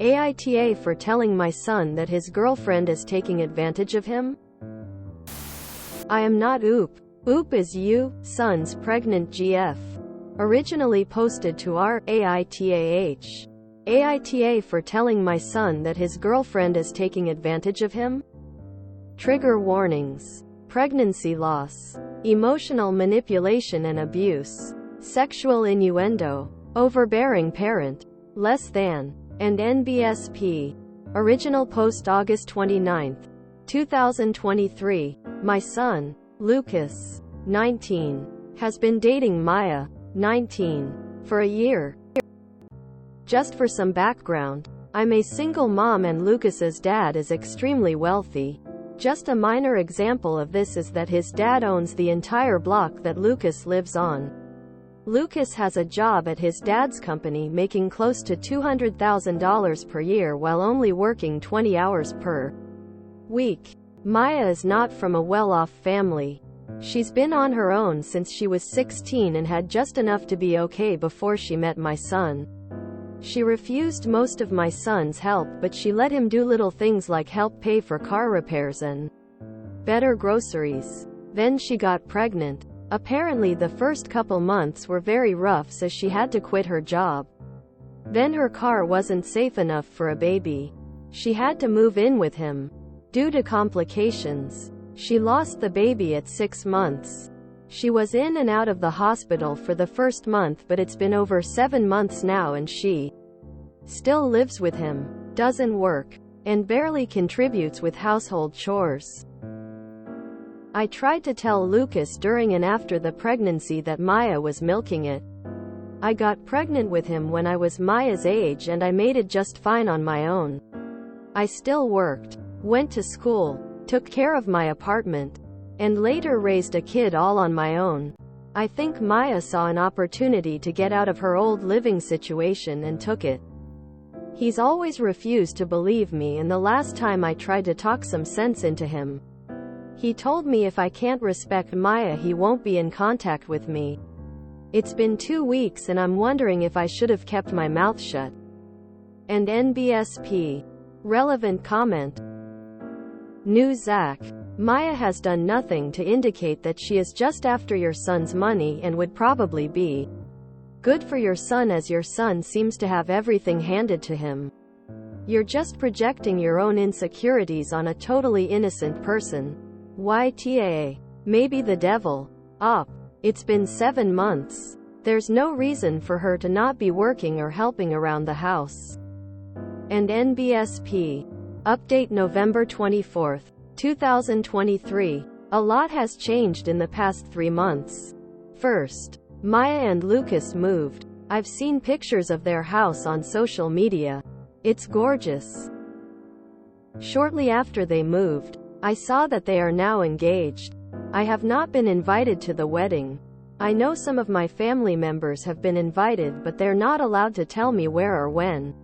AITA for telling my son that his girlfriend is taking advantage of him? I am not Oop. Oop is you, son's pregnant GF. Originally posted to our AITAH. AITA for telling my son that his girlfriend is taking advantage of him? Trigger warnings. Pregnancy loss. Emotional manipulation and abuse. Sexual innuendo. Overbearing parent. Less than. And NBSP. Original post August 29, 2023. My son, Lucas, 19, has been dating Maya, 19, for a year. Just for some background, I'm a single mom and Lucas's dad is extremely wealthy. Just a minor example of this is that his dad owns the entire block that Lucas lives on. Lucas has a job at his dad's company making close to $200,000 per year while only working 20 hours per week. Maya is not from a well-off family. She's been on her own since she was 16 and had just enough to be okay before she met my son. She refused most of my son's help, but she let him do little things like help pay for car repairs and better groceries. Then she got pregnant. Apparently the first couple months were very rough, so she had to quit her job. Then her car wasn't safe enough for a baby. She had to move in with him. Due to complications, she lost the baby at 6 months. She was in and out of the hospital for the first month, but it's been over 7 months now and she still lives with him, doesn't work, and barely contributes with household chores. I tried to tell Lucas during and after the pregnancy that Maya was milking it. I got pregnant with him when I was Maya's age and I made it just fine on my own. I still worked, went to school, took care of my apartment, and later raised a kid all on my own. I think Maya saw an opportunity to get out of her old living situation and took it. He's always refused to believe me, and the last time I tried to talk some sense into him, he told me if I can't respect Maya he won't be in contact with me. It's been 2 weeks and I'm wondering if I should have kept my mouth shut. And NBSP. Relevant comment. New Zach. Maya has done nothing to indicate that she is just after your son's money and would probably be good for your son, as your son seems to have everything handed to him. You're just projecting your own insecurities on a totally innocent person. YTA. Maybe the devil. Op. It's been 7 months. There's no reason for her to not be working or helping around the house. And NBSP. Update November 24, 2023. A lot has changed in the past 3 months. First, Maya and Lucas moved. I've seen pictures of their house on social media. It's gorgeous. Shortly after they moved, I saw that they are now engaged. I have not been invited to the wedding. I know some of my family members have been invited, but they're not allowed to tell me where or when.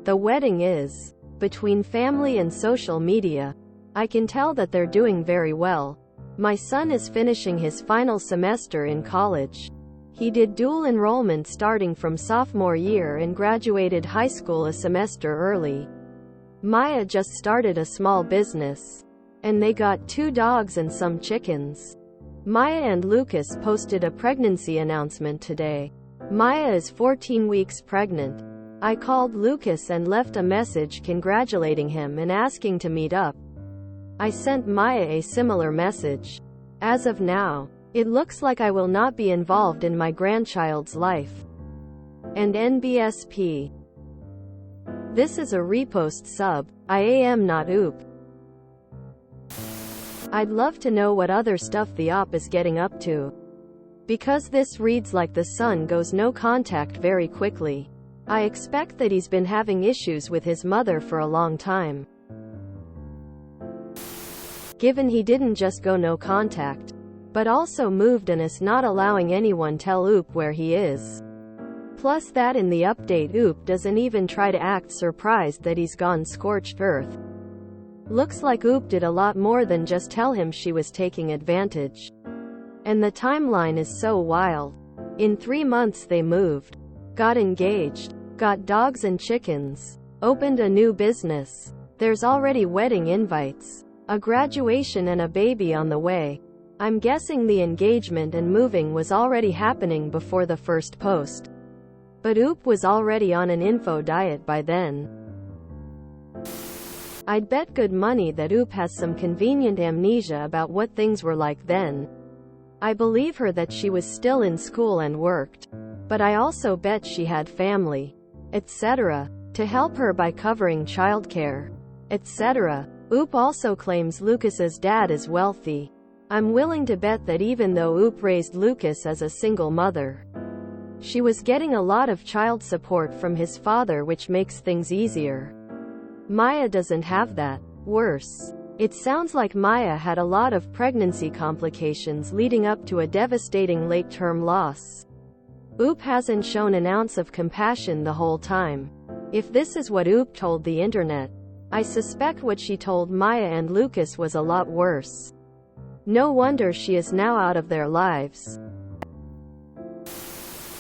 The wedding is between family and social media. I can tell that they're doing very well. My son is finishing his final semester in college. He did dual enrollment starting from sophomore year and graduated high school a semester early. Maya just started a small business. And they got 2 dogs and some chickens. Maya and Lucas posted a pregnancy announcement today. Maya is 14 weeks pregnant. I called Lucas and left a message congratulating him and asking to meet up. I sent Maya a similar message. As of now, it looks like I will not be involved in my grandchild's life. And NBSP. This is a repost sub. I am not Oop. I'd love to know what other stuff the op is getting up to. Because this reads like the son goes no contact very quickly. I expect that he's been having issues with his mother for a long time. Given he didn't just go no contact, but also moved and is not allowing anyone tell Oop where he is. Plus that in the update Oop doesn't even try to act surprised that he's gone scorched earth. Looks like Oop did a lot more than just tell him she was taking advantage. And the timeline is so wild. In 3 months they moved, got engaged, got dogs and chickens, Opened a new business. There's already wedding invites, a graduation and a baby on the way. I'm guessing the engagement and moving was already happening before the first post. But Oop was already on an info diet by then. I'd bet good money that Oop has some convenient amnesia about what things were like then. I believe her that she was still in school and worked. But I also bet she had family, etc., to help her by covering childcare, etc. Oop also claims Lucas's dad is wealthy. I'm willing to bet that even though Oop raised Lucas as a single mother, she was getting a lot of child support from his father, which makes things easier. Maya doesn't have that. Worse, it sounds like Maya had a lot of pregnancy complications leading up to a devastating late-term loss. Oop hasn't shown an ounce of compassion the whole time. If this is what Oop told the internet, I suspect what she told Maya and Lucas was a lot worse. No wonder she is now out of their lives.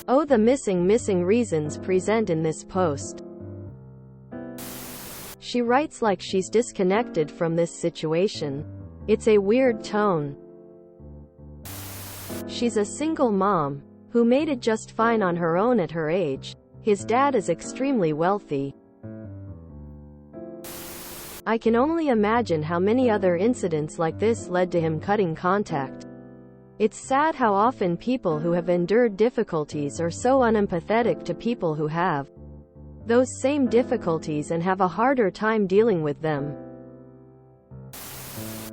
Oh, the missing reasons present in this post. She writes like she's disconnected from this situation. It's a weird tone. She's a single mom who made it just fine on her own at her age. His dad is extremely wealthy. I can only imagine how many other incidents like this led to him cutting contact. It's sad how often people who have endured difficulties are so unempathetic to people who have those same difficulties and have a harder time dealing with them.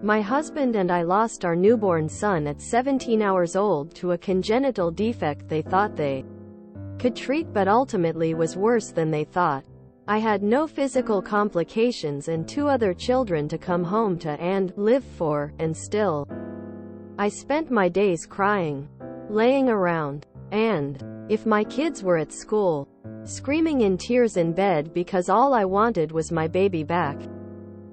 My husband and I lost our newborn son at 17 hours old to a congenital defect they thought they could treat, but ultimately was worse than they thought. I had no physical complications and 2 other children to come home to and live for, and still, I spent my days crying, laying around, and, if my kids were at school, screaming in tears in bed because all I wanted was my baby back.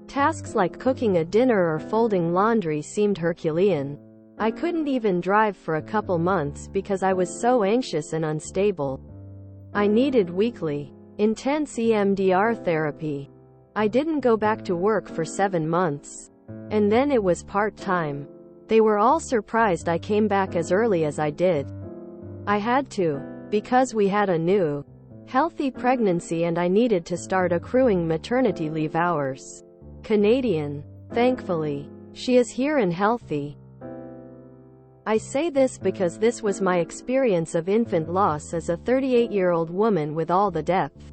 Tasks like cooking a dinner or folding laundry seemed Herculean. I couldn't even drive for a couple months because I was so anxious and unstable. I needed weekly, intense EMDR therapy. I didn't go back to work for 7 months. And then it was part-time. They were all surprised I came back as early as I did. I had to, because we had a new, healthy pregnancy and I needed to start accruing maternity leave hours. Canadian. Thankfully, she is here and healthy. I say this because this was my experience of infant loss as a 38-year-old woman with all the depth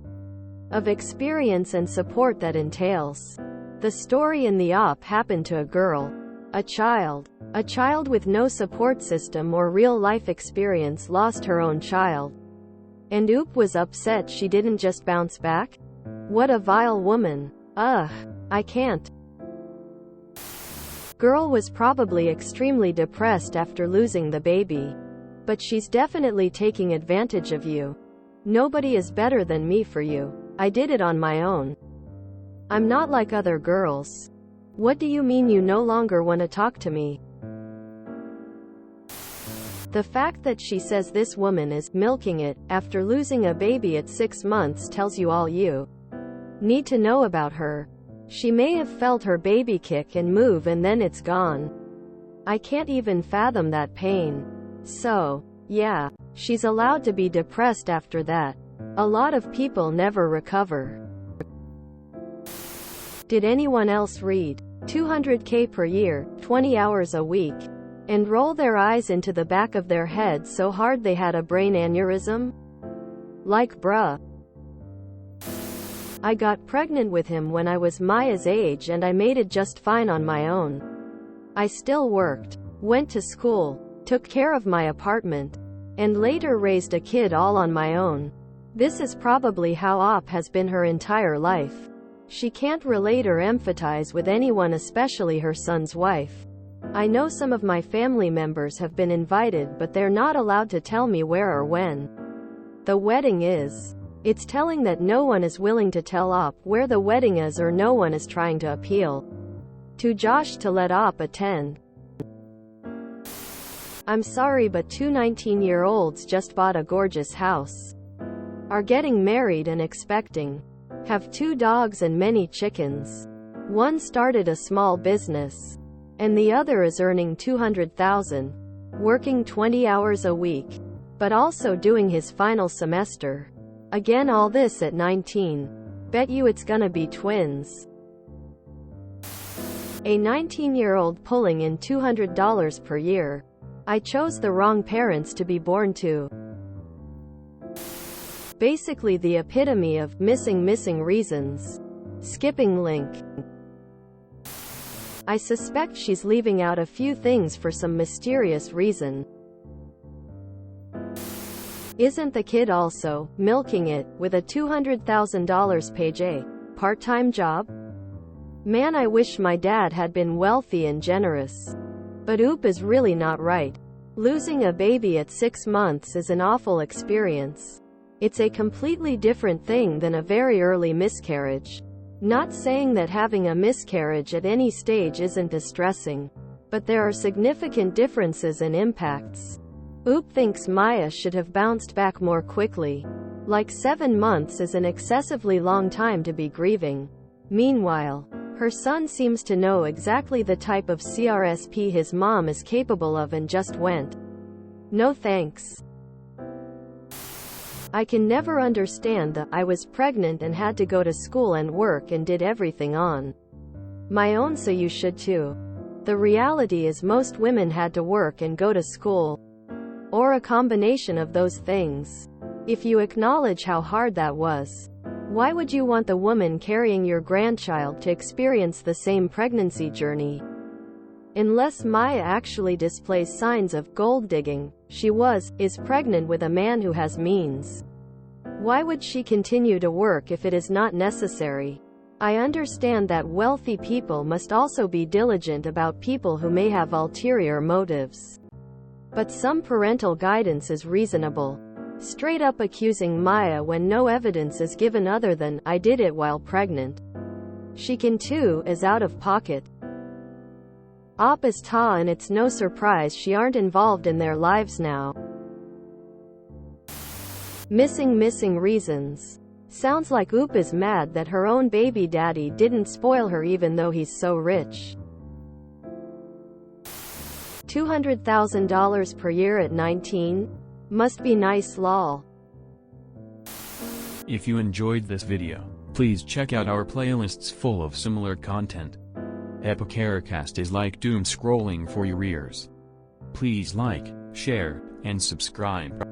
of experience and support that entails. The story in the op happened to a girl. A child with no support system or real-life experience lost her own child. And Oop was upset she didn't just bounce back? What a vile woman. Ugh. I can't. Girl was probably extremely depressed after losing the baby. But she's definitely taking advantage of you. Nobody is better than me for you. I did it on my own. I'm not like other girls. What do you mean you no longer want to talk to me? The fact that she says this woman is milking it after losing a baby at 6 months tells you all you need to know about her. She may have felt her baby kick and move and then it's gone. I can't even fathom that pain. So, yeah, she's allowed to be depressed after that. A lot of people never recover. Did anyone else read $200K per year, 20 hours a week, and roll their eyes into the back of their head so hard they had a brain aneurysm? Like, bruh. I got pregnant with him when I was Maya's age and I made it just fine on my own. I still worked, went to school, took care of my apartment, and later raised a kid all on my own. This is probably how Op has been her entire life. She can't relate or empathize with anyone, especially her son's wife. I know some of my family members have been invited, but they're not allowed to tell me where or when the wedding is. It's telling that no one is willing to tell Op where the wedding is, or no one is trying to appeal to Josh to let Op attend. I'm sorry, but 2 19-year-olds just bought a gorgeous house, are getting married and expecting have 2 dogs and many chickens. One started a small business, and the other is earning $200,000, working 20 hours a week, but also doing his final semester. Again, all this at 19. Bet you it's gonna be twins. A 19-year-old pulling in $200 per year. I chose the wrong parents to be born to. Basically the epitome of missing reasons. Skipping link. I suspect she's leaving out a few things for some mysterious reason. Isn't the kid also milking it with a $200,000 payday part-time job? Man, I wish my dad had been wealthy and generous. But oop is really not right. Losing a baby at 6 months is an awful experience. It's a completely different thing than a very early miscarriage. Not saying that having a miscarriage at any stage isn't distressing, but there are significant differences and impacts. Oop thinks Maya should have bounced back more quickly. Like 7 months is an excessively long time to be grieving. Meanwhile, her son seems to know exactly the type of CRSP his mom is capable of and just went, "No thanks." I can never understand the "I was pregnant and had to go to school and work and did everything on my own, so you should too." The reality is most women had to work and go to school, or a combination of those things. If you acknowledge how hard that was, why would you want the woman carrying your grandchild to experience the same pregnancy journey? Unless Maya actually displays signs of gold digging, she is pregnant with a man who has means. Why would she continue to work if it is not necessary? I understand that wealthy people must also be diligent about people who may have ulterior motives. But some parental guidance is reasonable. Straight up accusing Maya when no evidence is given other than, "I did it while pregnant. She can too," is out of pocket. Op is ta, and it's no surprise she aren't involved in their lives now. Missing reasons. Sounds like Oop is mad that her own baby daddy didn't spoil her even though he's so rich. $200,000 per year at 19? Must be nice lol. If you enjoyed this video, please check out our playlists full of similar content. Epicaricast is like doom scrolling for your ears. Please like, share, and subscribe.